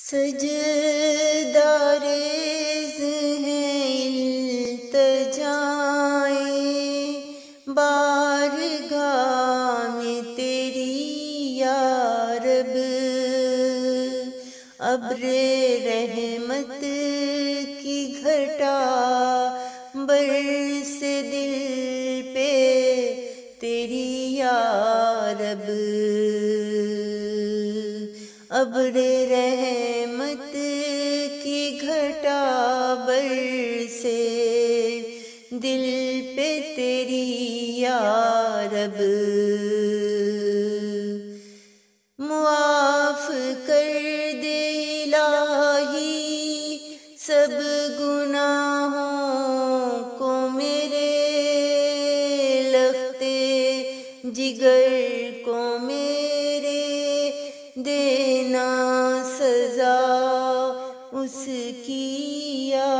سجدہ ریز ہیں التجائیں بارگاہ میں تیری یا رب، ابر رحمت کی گھٹا برس دل پہ تیری یا رب، ابر رحمت کی گھٹا برسے دل پہ تیری یا رب، معاف کر دے الہی سب گناہوں کو میرے، لختے جگر کو میرے دینا سزا اس کی یا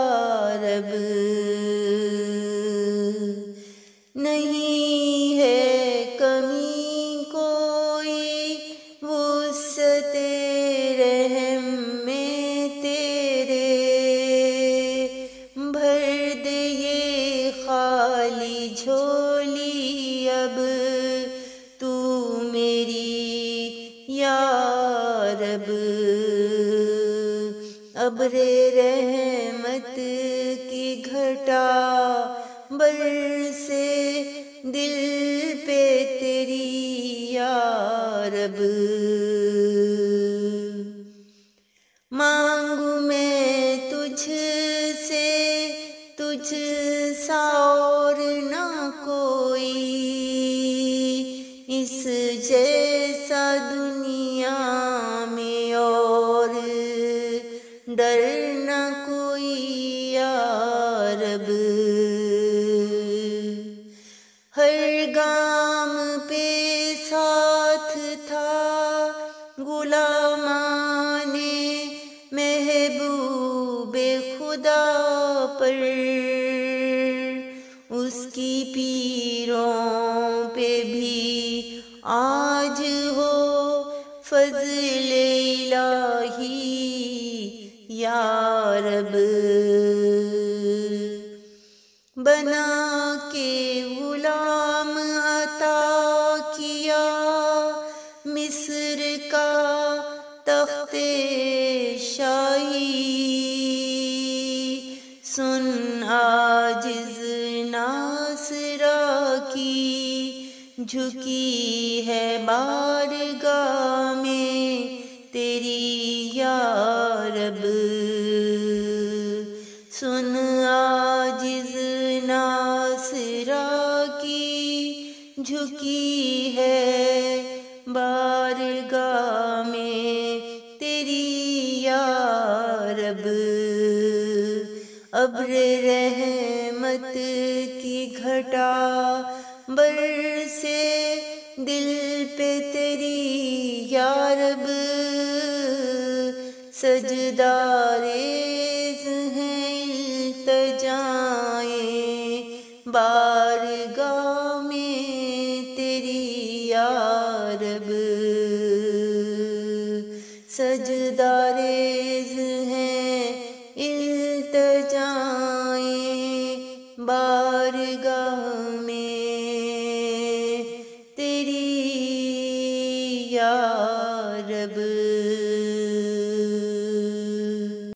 رب، نہیں ہے کمی کوئی وسعت رحم میں تیرے، بھر دے یہ خالی جھولی اب تو میری یا رب، ابر رحمت کی گھٹا برسے دل پہ تیری یا رب، مانگوں میں تجھ سے تجھ سا اور نہ کوئی، اس جیسا دنیا میں اور ڈر نہ کوئی یا رب، ہر گام پہ ساتھ تھا غلامان محبوب خدا پر، اس کی پیروں پہ بھی آج ہو فضل الہی یا رب، بنا کے غلام عطا کیا مصر کا تخت شاہی، سن عاجز ناصرہ کی جھکی ہے بارگاہ میں تیری یا رب، سن عاجز ناصرہ کی جھکی ہے بارگاہ میں تیری یا رب، ابر رحمت کی گھٹا برسے دل پہ تیری یا رب، سجدہ ریز ہیں التجائیں بارگاہ میں تیری یا رب، سجدہ ریز ہیں